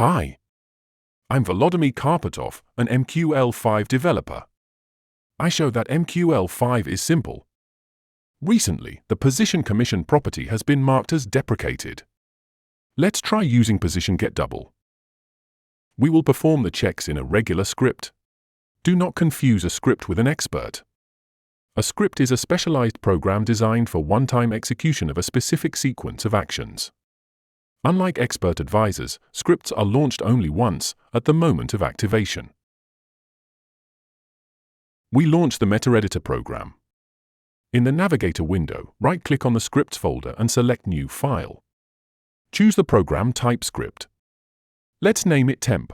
Hi, I'm Volodymyr Karputov, an MQL5 developer. I show that MQL5 is simple. Recently, the position commission property has been marked as deprecated. Let's try using PositionGetDouble. We will perform the checks in a regular script. Do not confuse a script with an expert. A script is a specialized program designed for one-time execution of a specific sequence of actions. Unlike expert advisors, scripts are launched only once, at the moment of activation. We launch the MetaEditor program. In the Navigator window, right-click on the Scripts folder and select New File. Choose the program type script. Let's name it Temp.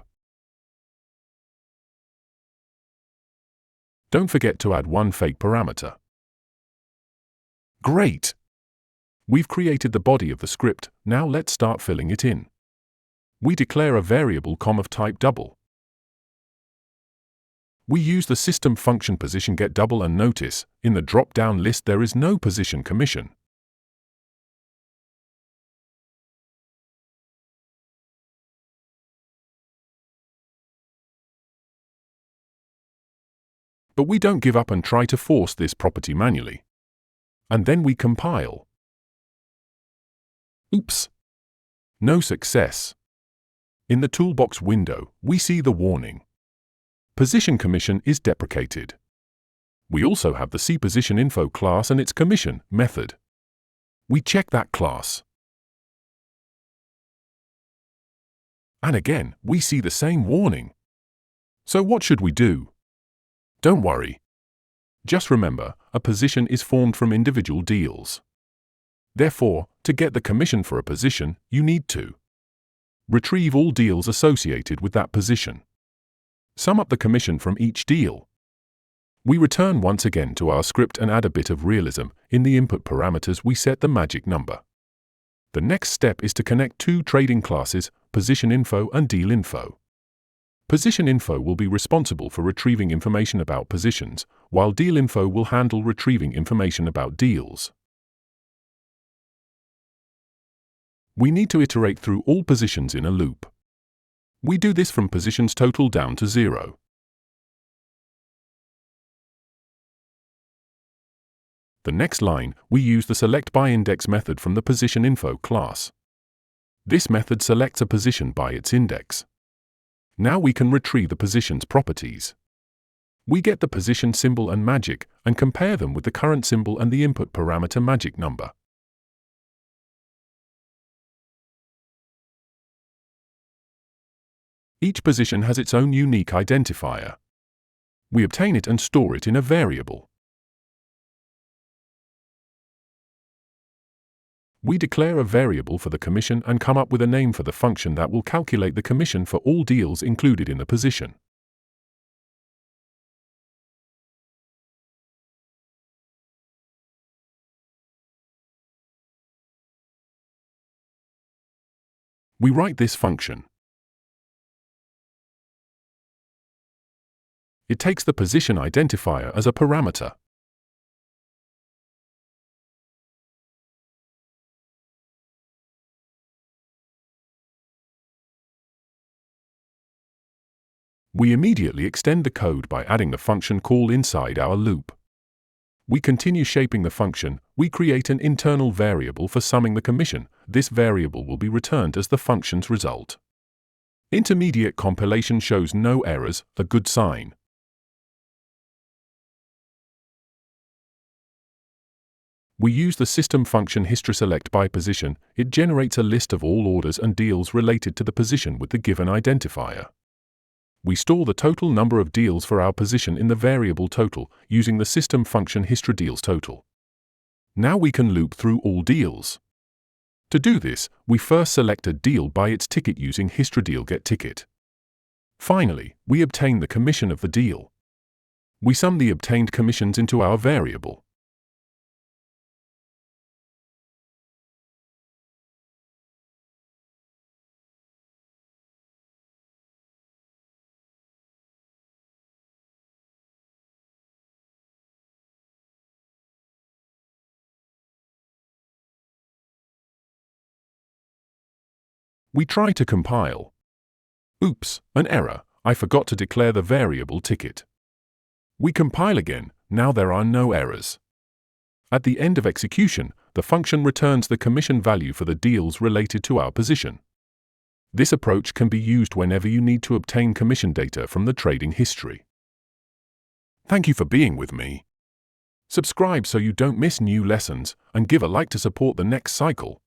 Don't forget to add one fake parameter. Great! We've created the body of the script, now let's start filling it in. We declare a variable com of type double. We use the system function PositionGetDouble and notice, in the drop-down list there is no position commission. But we don't give up and try to force this property manually. And then we compile. Oops! No success. In the toolbox window, we see the warning. Position commission is deprecated. We also have the PositionInfo class and its commission method. We check that class. And again, we see the same warning. So what should we do? Don't worry. Just remember, a position is formed from individual deals. Therefore, to get the commission for a position, you need to retrieve all deals associated with that position. Sum up the commission from each deal. We return once again to our script and add a bit of realism. In the input parameters, we set the magic number. The next step is to connect two trading classes, PositionInfo and DealInfo. PositionInfo will be responsible for retrieving information about positions, while DealInfo will handle retrieving information about deals. We need to iterate through all positions in a loop. We do this from positions total down to 0. The next line, we use the SelectByIndex method from the PositionInfo class. This method selects a position by its index. Now we can retrieve the position's properties. We get the position symbol and magic, and compare them with the current symbol and the input parameter magic number. Each position has its own unique identifier. We obtain it and store it in a variable. We declare a variable for the commission and come up with a name for the function that will calculate the commission for all deals included in the position. We write this function. It takes the position identifier as a parameter. We immediately extend the code by adding the function call inside our loop. We continue shaping the function. We create an internal variable for summing the commission. This variable will be returned as the function's result. Intermediate compilation shows no errors, a good sign. We use the system function HistorySelectByPosition. It generates a list of all orders and deals related to the position with the given identifier. We store the total number of deals for our position in the variable total, using the system function HistoryDealsTotal. Now we can loop through all deals. To do this, we first select a deal by its ticket using HistoryDealGetTicket. Finally, we obtain the commission of the deal. We sum the obtained commissions into our variable. We try to compile. Oops, an error. I forgot to declare the variable ticket. We compile again. Now there are no errors. At the end of execution, the function returns the commission value for the deals related to our position. This approach can be used whenever you need to obtain commission data from the trading history. Thank you for being with me. Subscribe so you don't miss new lessons, and give a like to support the next cycle.